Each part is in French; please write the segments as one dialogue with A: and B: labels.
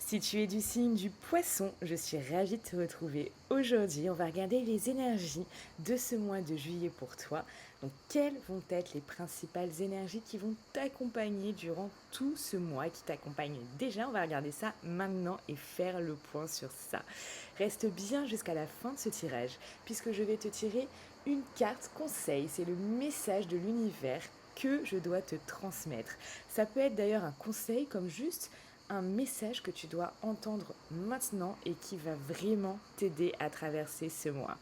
A: Si tu es du signe du poisson, je suis ravie de te retrouver. Aujourd'hui, on va regarder les énergies de ce mois de juillet pour toi. Donc, quelles vont être les principales énergies qui vont t'accompagner durant tout ce mois, qui t'accompagnent déjà? On va regarder ça maintenant et faire le point sur ça. Reste bien jusqu'à la fin de ce tirage, puisque je vais te tirer une carte conseil. C'est le message de l'univers que je dois te transmettre. Ça peut être d'ailleurs un conseil comme juste un message que tu dois entendre maintenant et qui va vraiment t'aider à traverser ce mois.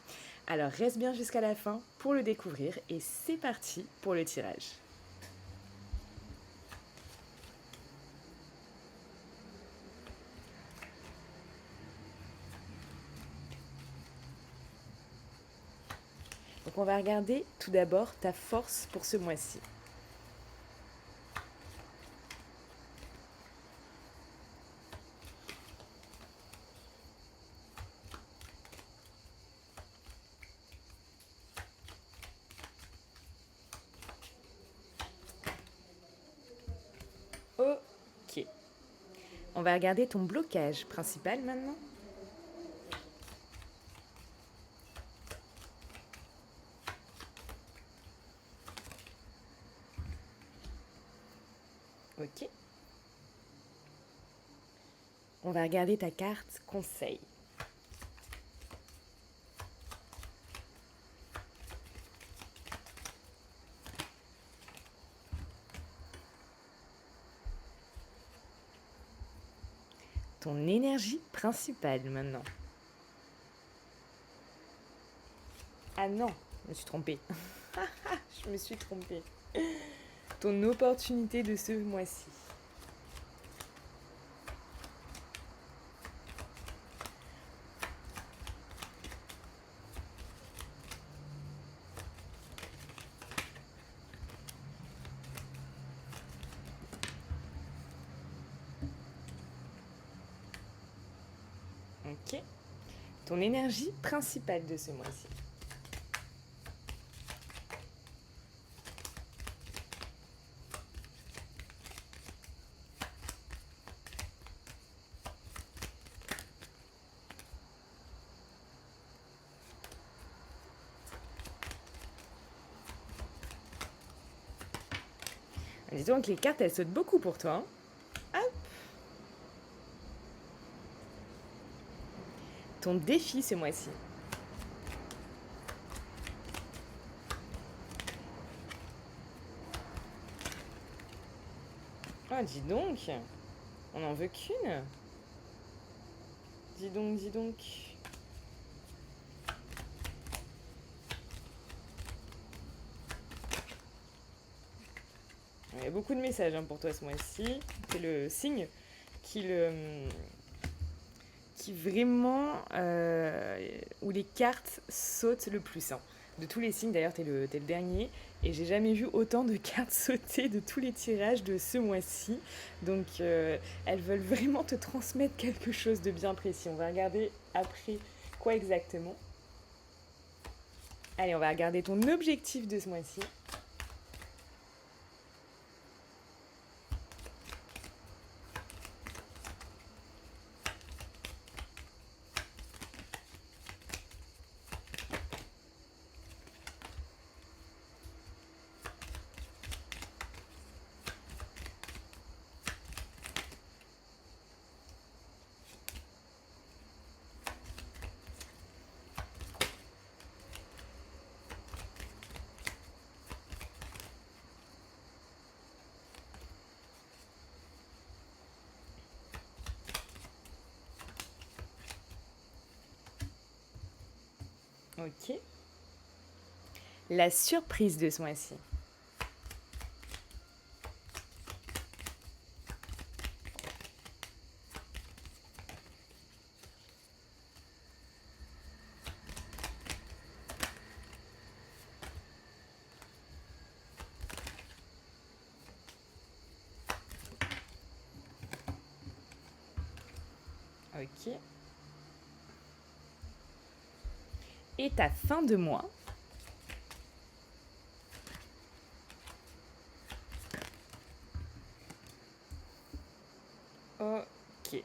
A: Alors reste bien jusqu'à la fin pour le découvrir et c'est parti pour le tirage. Donc on va regarder tout d'abord ta force pour ce mois-ci. Ok. On va regarder ton blocage principal maintenant. Ok. On va regarder ta carte conseil. Ton énergie principale maintenant. Ah non, je me suis trompée. Je me suis trompée. Ton opportunité de ce mois-ci. Ok. Ton énergie principale de ce mois-ci. Dis donc, les cartes, elles sautent beaucoup pour toi. Hein. Hop. Ton défi ce mois-ci. Ah, dis donc. On n'en veut qu'une. Dis donc, dis donc. Il y a beaucoup de messages pour toi ce mois-ci. C'est le signe qui qui vraiment où les cartes sautent le plus. Hein. De tous les signes, d'ailleurs, t'es le dernier. Et j'ai jamais vu autant de cartes sauter de tous les tirages de ce mois-ci. Donc, elles veulent vraiment te transmettre quelque chose de bien précis. On va regarder après quoi exactement. Allez, on va regarder ton objectif de ce mois-ci. Ok. La surprise de ce mois-ci. Ok. Et ta fin de mois. Ok.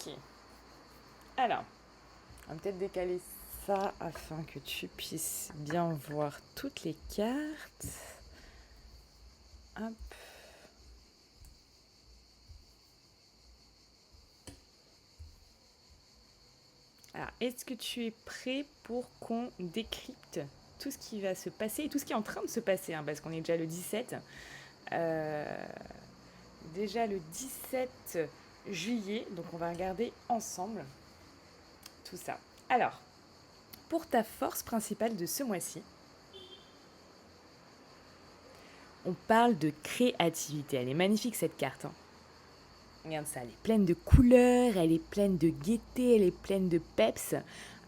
A: Ok. Alors, on va peut-être décaler ça afin que tu puisses bien voir toutes les cartes. Hop. Alors, est-ce que tu es prêt pour qu'on décrypte tout ce qui va se passer et tout ce qui est en train de se passer, hein, parce qu'on est déjà le 17. Déjà le 17 juillet, donc on va regarder ensemble tout ça. Alors, pour ta force principale de ce mois-ci, on parle de créativité. Elle est magnifique cette carte, hein. Regarde ça, elle est pleine de couleurs, elle est pleine de gaieté, elle est pleine de peps.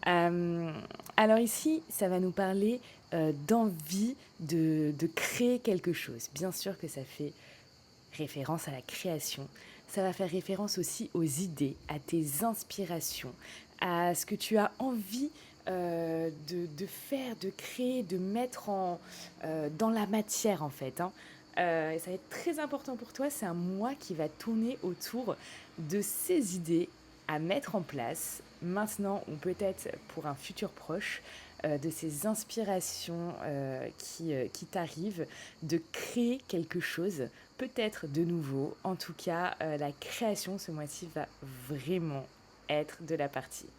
A: Alors ici, ça va nous parler d'envie de créer quelque chose. Bien sûr que ça fait référence à la création. Ça va faire référence aussi aux idées, à tes inspirations, à ce que tu as envie de faire, de créer, de mettre dans la matière en fait, hein. Et ça va être très important pour toi. C'est un mois qui va tourner autour de ces idées à mettre en place maintenant ou peut-être pour un futur proche, de ces inspirations qui t'arrivent, de créer quelque chose, peut-être de nouveau. En tout cas, la création ce mois-ci va vraiment être de la partie.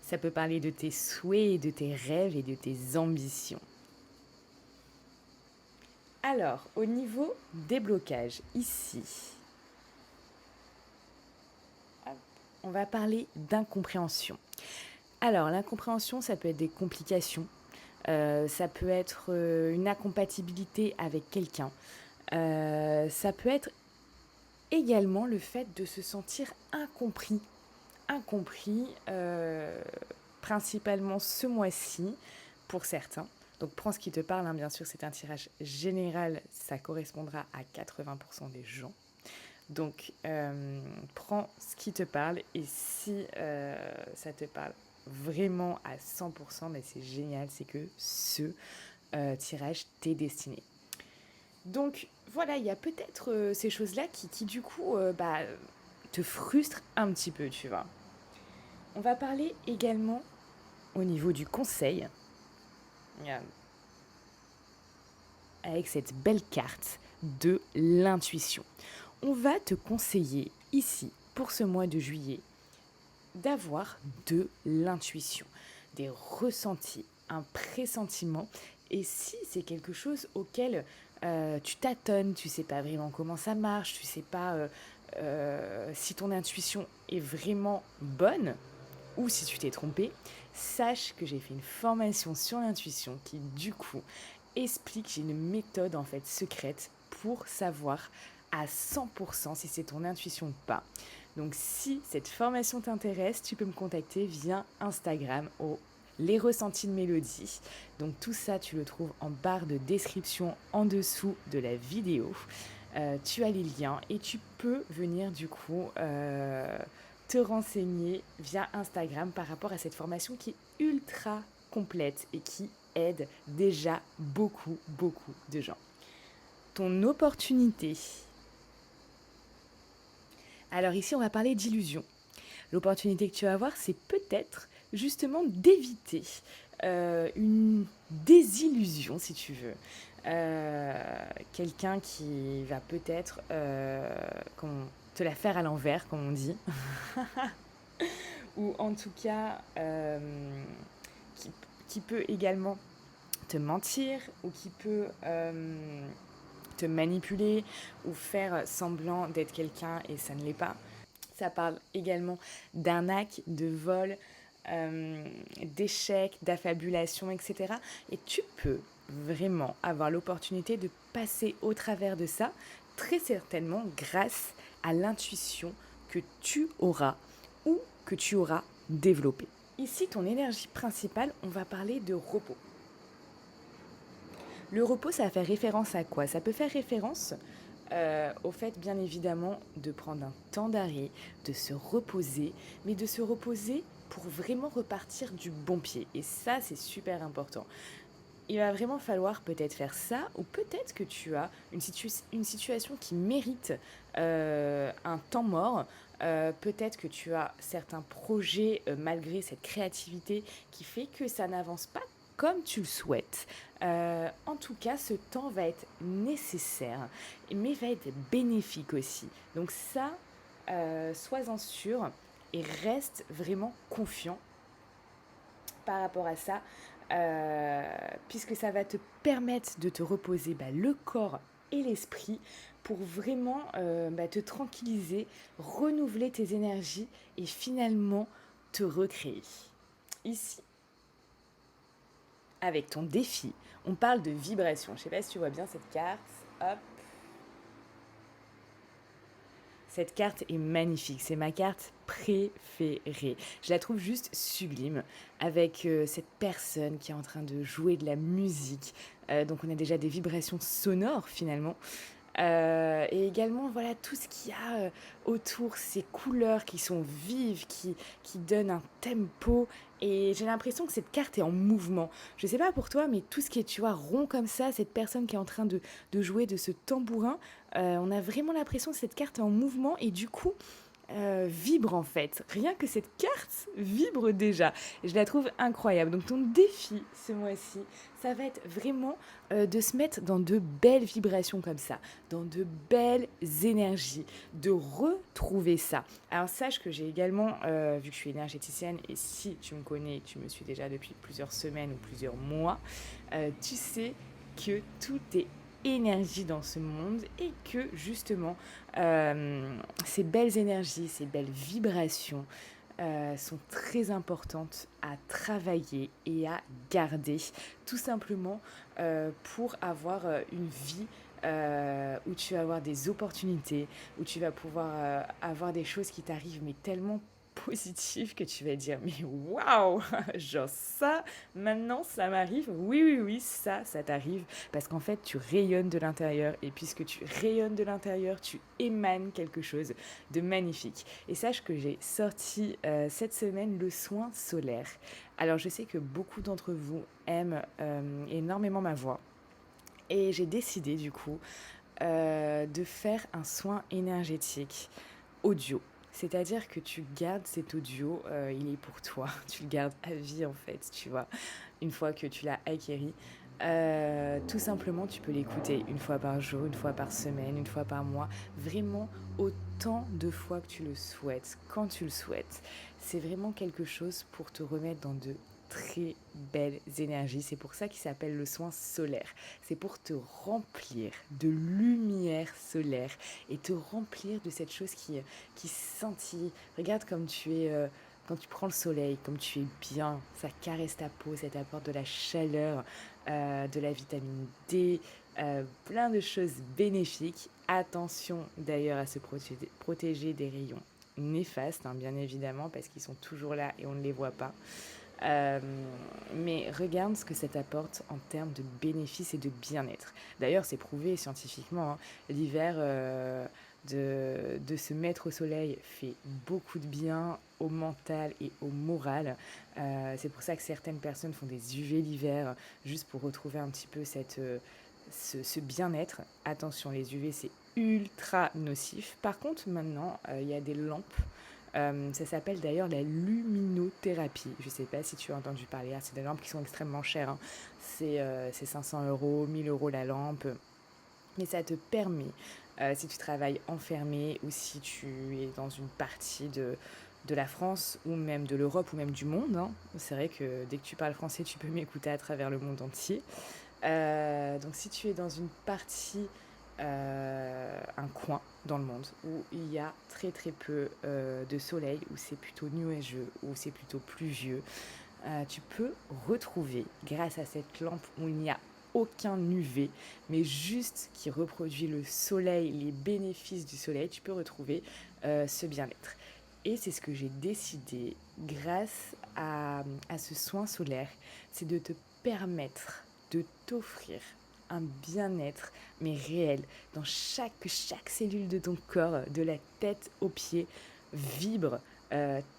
A: Ça peut parler de tes souhaits, de tes rêves et de tes ambitions. Alors, au niveau des blocages, ici, on va parler d'incompréhension. Alors, l'incompréhension, ça peut être des complications, ça peut être une incompatibilité avec quelqu'un, ça peut être également le fait de se sentir incompris. Incompris, principalement ce mois-ci, pour certains. Donc prends ce qui te parle, hein, bien sûr, c'est un tirage général, ça correspondra à 80% des gens. Donc prends ce qui te parle et si ça te parle vraiment à 100%, mais c'est génial, c'est que ce tirage t'est destiné. Donc voilà, il y a peut-être ces choses-là qui du coup te frustrent un petit peu, tu vois. On va parler également au niveau du conseil, avec cette belle carte de l'intuition. On va te conseiller ici, pour ce mois de juillet, d'avoir de l'intuition, des ressentis, un pressentiment. Et si c'est quelque chose auquel tu tâtonnes, tu sais pas vraiment comment ça marche, tu sais pas si ton intuition est vraiment bonne, ou si tu t'es trompé, sache que j'ai fait une formation sur l'intuition qui du coup explique, j'ai une méthode en fait secrète pour savoir à 100% si c'est ton intuition ou pas. Donc si cette formation t'intéresse, tu peux me contacter via Instagram au Les Ressentis de Mélodie. Donc tout ça, tu le trouves en barre de description en dessous de la vidéo. Tu as les liens et tu peux venir du coup te renseigner via Instagram par rapport à cette formation qui est ultra complète et qui aide déjà beaucoup, beaucoup de gens. Ton opportunité. Alors ici, on va parler d'illusion. L'opportunité que tu vas avoir, c'est peut-être justement d'éviter une désillusion, si tu veux. Quelqu'un qui va peut-être te la faire à l'envers, comme on dit. Ou en tout cas, qui peut également te mentir ou qui peut te manipuler ou faire semblant d'être quelqu'un et ça ne l'est pas. Ça parle également d'arnaque, de vol, d'échecs, d'affabulation, etc. Et tu peux vraiment avoir l'opportunité de passer au travers de ça, très certainement grâce à l'intuition que tu auras ou que tu auras développée. Ici, ton énergie principale, on va parler de repos. Le repos, ça va faire référence à quoi? Ça peut faire référence au fait, bien évidemment, de prendre un temps d'arrêt, de se reposer, mais de se reposer pour vraiment repartir du bon pied. Et ça, c'est super important. il va vraiment falloir peut-être faire ça ou peut-être que tu as une situation qui mérite un temps mort. Peut-être que tu as certains projets malgré cette créativité qui fait que ça n'avance pas comme tu le souhaites. En tout cas, ce temps va être nécessaire, mais va être bénéfique aussi. Donc ça, sois-en sûr et reste vraiment confiant par rapport à ça, puisque ça va te permettre de te reposer le corps et l'esprit pour vraiment te tranquilliser, renouveler tes énergies et finalement te recréer. Ici, avec ton défi, on parle de vibration. Je ne sais pas si tu vois bien cette carte. Hop. Cette carte est magnifique, c'est ma carte préférée. Je la trouve juste sublime avec cette personne qui est en train de jouer de la musique. Donc on a déjà des vibrations sonores finalement. Et également voilà tout ce qu'il y a autour, ces couleurs qui sont vives, qui donnent un tempo. Et j'ai l'impression que cette carte est en mouvement. Je sais pas pour toi, mais tout ce qui est, tu vois, rond comme ça, cette personne qui est en train de jouer de ce tambourin, on a vraiment l'impression que cette carte est en mouvement et du coup, vibre en fait. Rien que cette carte vibre déjà. Et je la trouve incroyable. Donc ton défi ce mois-ci, ça va être vraiment de se mettre dans de belles vibrations comme ça, dans de belles énergies, de retrouver ça. Alors sache que j'ai également, vu que je suis énergéticienne, et si tu me connais, tu me suis déjà depuis plusieurs semaines ou plusieurs mois, tu sais que tout est énergie dans ce monde et que justement ces belles énergies, ces belles vibrations sont très importantes à travailler et à garder, tout simplement pour avoir une vie où tu vas avoir des opportunités, où tu vas pouvoir avoir des choses qui t'arrivent, mais tellement positives que tu vas dire mais waouh, genre ça maintenant ça m'arrive, oui oui oui, ça t'arrive parce qu'en fait tu rayonnes de l'intérieur et puisque tu rayonnes de l'intérieur tu émanes quelque chose de magnifique. Et sache que j'ai sorti cette semaine le soin solaire. Alors je sais que beaucoup d'entre vous aiment énormément ma voix et j'ai décidé du coup de faire un soin énergétique audio. C'est-à-dire que tu gardes cet audio, il est pour toi, tu le gardes à vie en fait, tu vois, une fois que tu l'as acquéri. Tout simplement, tu peux l'écouter une fois par jour, une fois par semaine, une fois par mois, vraiment autant de fois que tu le souhaites, quand tu le souhaites. C'est vraiment quelque chose pour te remettre dans de très belles énergies. C'est pour ça qu'il s'appelle le soin solaire. C'est pour te remplir de lumière solaire et te remplir de cette chose qui scintille. Regarde comme tu es quand tu prends le soleil, comme tu es bien, ça caresse ta peau, ça t'apporte de la chaleur, de la vitamine D, plein de choses bénéfiques. Attention d'ailleurs à se protéger des rayons néfastes, hein, bien évidemment, parce qu'ils sont toujours là et on ne les voit pas. Euh, mais regarde ce que ça t'apporte en termes de bénéfices et de bien-être. D'ailleurs, c'est prouvé scientifiquement, hein. L'hiver, de se mettre au soleil fait beaucoup de bien au mental et au moral. C'est pour ça que certaines personnes font des UV l'hiver, juste pour retrouver un petit peu ce bien-être. Attention, les UV, c'est ultra nocif. Par contre, maintenant, il y a des lampes. Ça s'appelle d'ailleurs la luminothérapie. Je ne sais pas si tu as entendu parler. C'est des lampes qui sont extrêmement chères, hein. C'est 500 euros, 1000 euros la lampe. Mais ça te permet, si tu travailles enfermé ou si tu es dans une partie de la France ou même de l'Europe ou même du monde, hein. C'est vrai que dès que tu parles français, tu peux m'écouter à travers le monde entier. Donc si tu es dans une partie, un coin dans le monde où il y a très très peu de soleil, où c'est plutôt nuageux, où c'est plutôt pluvieux, tu peux retrouver, grâce à cette lampe où il n'y a aucun UV, mais juste qui reproduit le soleil, les bénéfices du soleil, tu peux retrouver ce bien-être. Et c'est ce que j'ai décidé grâce à ce soin solaire, c'est de te permettre de t'offrir un bien-être, mais réel, dans chaque cellule de ton corps, de la tête aux pieds, vibre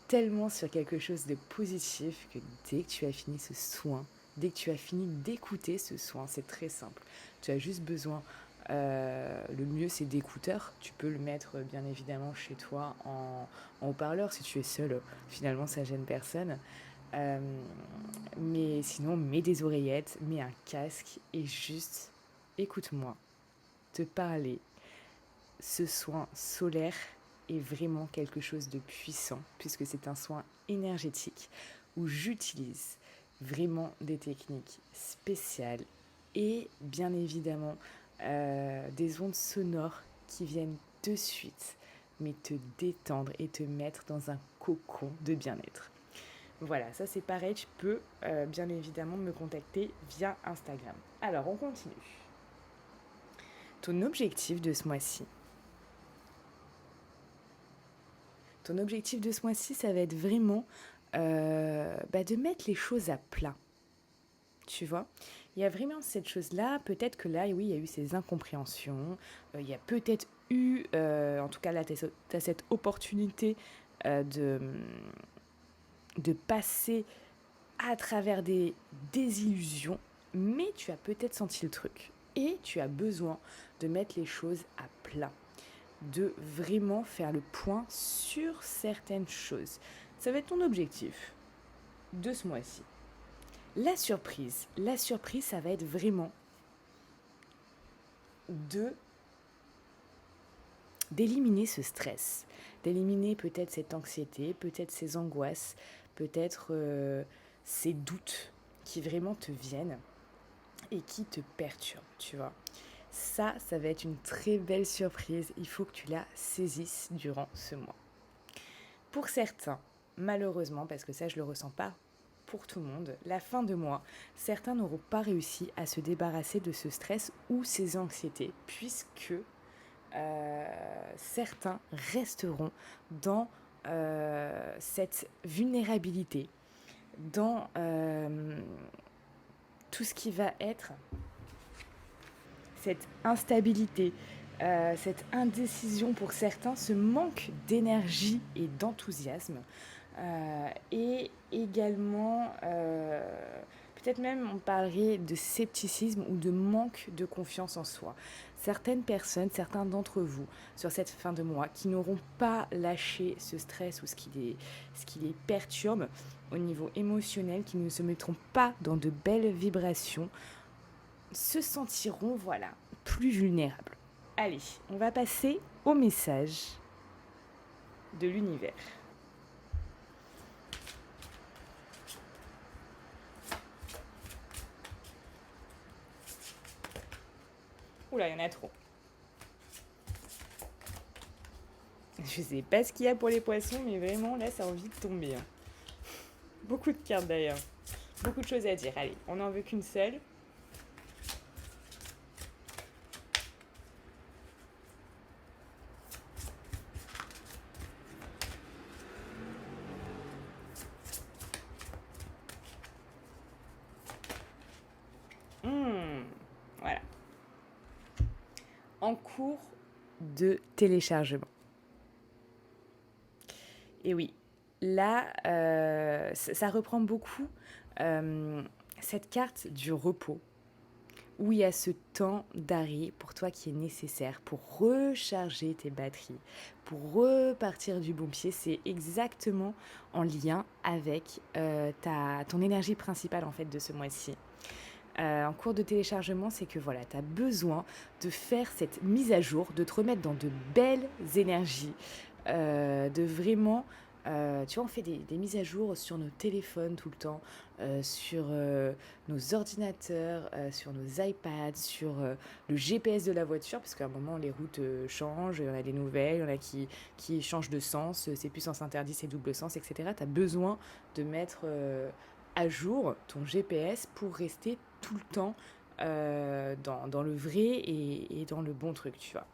A: tellement sur quelque chose de positif que dès que tu as fini ce soin, dès que tu as fini d'écouter ce soin, c'est très simple. Tu as juste besoin, le mieux c'est d'écouteurs. Tu peux le mettre bien évidemment chez toi en haut-parleur si tu es seul. Finalement, ça gêne personne. Euh, mais sinon, mets des oreillettes, mets un casque et juste écoute-moi te parler. Ce soin solaire est vraiment quelque chose de puissant puisque c'est un soin énergétique où j'utilise vraiment des techniques spéciales et bien évidemment des ondes sonores qui viennent de suite mais te détendre et te mettre dans un cocon de bien-être. Voilà, ça c'est pareil, tu peux bien évidemment me contacter via Instagram. Alors on continue. Ton objectif de ce mois-ci. Ton objectif de ce mois-ci, ça va être vraiment de mettre les choses à plat. Tu vois, il y a vraiment cette chose-là. Peut-être que là, oui, il y a eu ces incompréhensions. Il y a peut-être eu, en tout cas là, tu as cette opportunité de passer à travers des désillusions, mais tu as peut-être senti le truc. Et tu as besoin de mettre les choses à plat, de vraiment faire le point sur certaines choses. Ça va être ton objectif de ce mois-ci. La surprise, ça va être vraiment d'éliminer ce stress, d'éliminer peut-être cette anxiété, peut-être ces angoisses, peut-être ces doutes qui vraiment te viennent et qui te perturbent, tu vois. Ça va être une très belle surprise. Il faut que tu la saisisses durant ce mois. Pour certains, malheureusement, parce que ça, je ne le ressens pas pour tout le monde, la fin de mois, certains n'auront pas réussi à se débarrasser de ce stress ou ces anxiétés, puisque certains resteront dans cette vulnérabilité, dans tout ce qui va être cette instabilité, cette indécision pour certains, ce manque d'énergie et d'enthousiasme, et également peut-être même on parlerait de scepticisme ou de manque de confiance en soi. Certaines personnes, certains d'entre vous, sur cette fin de mois, qui n'auront pas lâché ce stress ou ce qui les perturbe au niveau émotionnel, qui ne se mettront pas dans de belles vibrations, se sentiront, plus vulnérables. Allez, on va passer au message de l'univers. Oula, il y en a trop. Je sais pas ce qu'il y a pour les poissons, mais vraiment, là, ça a envie de tomber. Beaucoup de cartes d'ailleurs. Beaucoup de choses à dire. Allez, on n'en veut qu'une seule. Voilà. En cours de téléchargement. Et oui, là, ça reprend beaucoup cette carte du repos, où il y a ce temps d'arrêt pour toi qui est nécessaire pour recharger tes batteries, pour repartir du bon pied. C'est exactement en lien avec ton énergie principale en fait de ce mois-ci. En cours de téléchargement, c'est que voilà, tu as besoin de faire cette mise à jour, de te remettre dans de belles énergies, de vraiment... tu vois, on fait des mises à jour sur nos téléphones tout le temps, sur nos ordinateurs, sur nos iPads, sur le GPS de la voiture, parce qu'à un moment, les routes changent, il y en a des nouvelles, il y en a qui changent de sens, c'est plus sens interdit, c'est double sens, etc. Tu as besoin de mettre à jour ton GPS pour rester tout le temps dans le vrai et dans le bon truc, tu vois.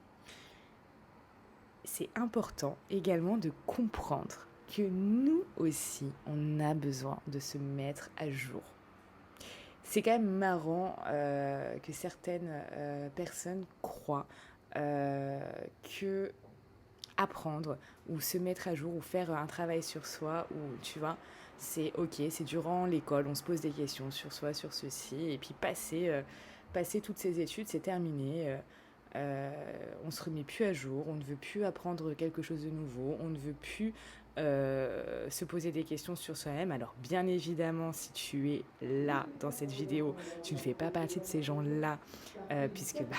A: C'est important également de comprendre que nous aussi, on a besoin de se mettre à jour. C'est quand même marrant que certaines personnes croient que apprendre ou se mettre à jour ou faire un travail sur soi ou tu vois, C'est OK, c'est durant l'école, on se pose des questions sur soi, sur ceci, et puis passer toutes ces études, c'est terminé. On se remet plus à jour, on ne veut plus apprendre quelque chose de nouveau, on ne veut plus se poser des questions sur soi-même. Alors bien évidemment, si tu es là dans cette vidéo, tu ne fais pas partie de ces gens-là, puisque bah,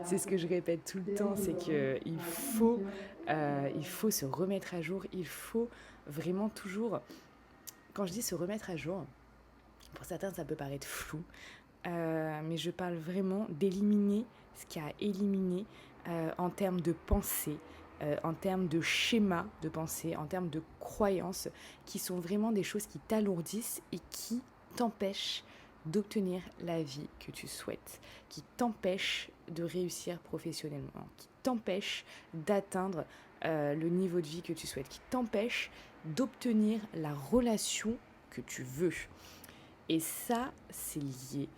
A: c'est ce que je répète tout le temps, c'est qu'il faut se remettre à jour, il faut vraiment toujours, quand je dis se remettre à jour, pour certains ça peut paraître flou, mais je parle vraiment d'éliminer ce qu'il y a à éliminer en termes de pensée, en termes de schéma de pensée, en termes de croyances, qui sont vraiment des choses qui t'alourdissent et qui t'empêchent d'obtenir la vie que tu souhaites, qui t'empêchent de réussir professionnellement, qui t'empêchent d'atteindre le niveau de vie que tu souhaites, qui t'empêchent d'obtenir la relation que tu veux. Et ça, c'est lié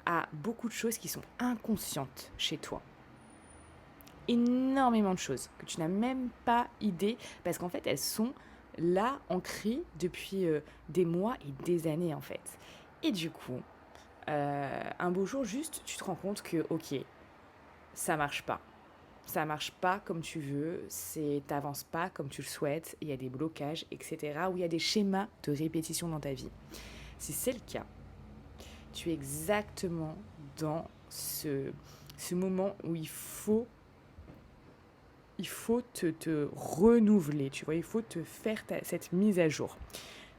A: à beaucoup de choses qui sont inconscientes chez toi. Énormément de choses que tu n'as même pas idée, parce qu'en fait, elles sont là, ancrées depuis des mois et des années, en fait. Et du coup, un beau jour, juste, tu te rends compte que, ok, ça marche pas. Ça marche pas comme tu veux, t'avances pas comme tu le souhaites, il y a des blocages, etc. Ou il y a des schémas de répétition dans ta vie. Si c'est le cas, tu es exactement dans ce moment où il faut te renouveler, tu vois, il faut te faire cette mise à jour.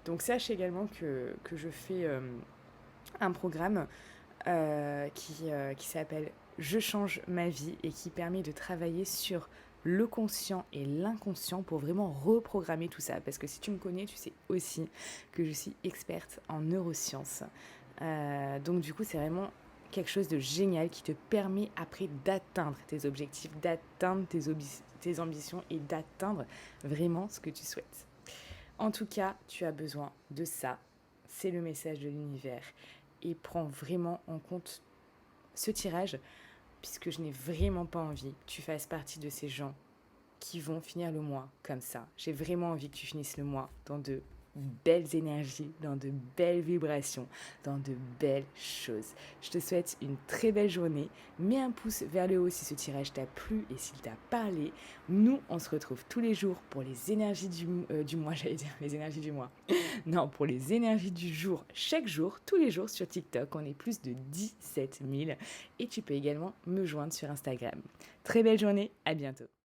A: Donc sache également que je fais un programme qui s'appelle Je change ma vie et qui permet de travailler sur le conscient et l'inconscient pour vraiment reprogrammer tout ça. Parce que si tu me connais, tu sais aussi que je suis experte en neurosciences. Donc du coup, c'est vraiment quelque chose de génial qui te permet après d'atteindre tes objectifs, d'atteindre tes ambitions et d'atteindre vraiment ce que tu souhaites. En tout cas, tu as besoin de ça. C'est le message de l'univers. Et prends vraiment en compte ce tirage, puisque je n'ai vraiment pas envie que tu fasses partie de ces gens qui vont finir le mois comme ça. J'ai vraiment envie que tu finisses le mois dans de belles énergies, dans de belles vibrations, dans de belles choses. Je te souhaite une très belle journée. Mets un pouce vers le haut si ce tirage t'a plu et s'il t'a parlé. Nous, on se retrouve tous les jours pour les énergies du mois, j'allais dire les énergies du mois. Non, pour les énergies du jour, chaque jour, tous les jours sur TikTok. On est plus de 17 000 et tu peux également me joindre sur Instagram. Très belle journée, à bientôt.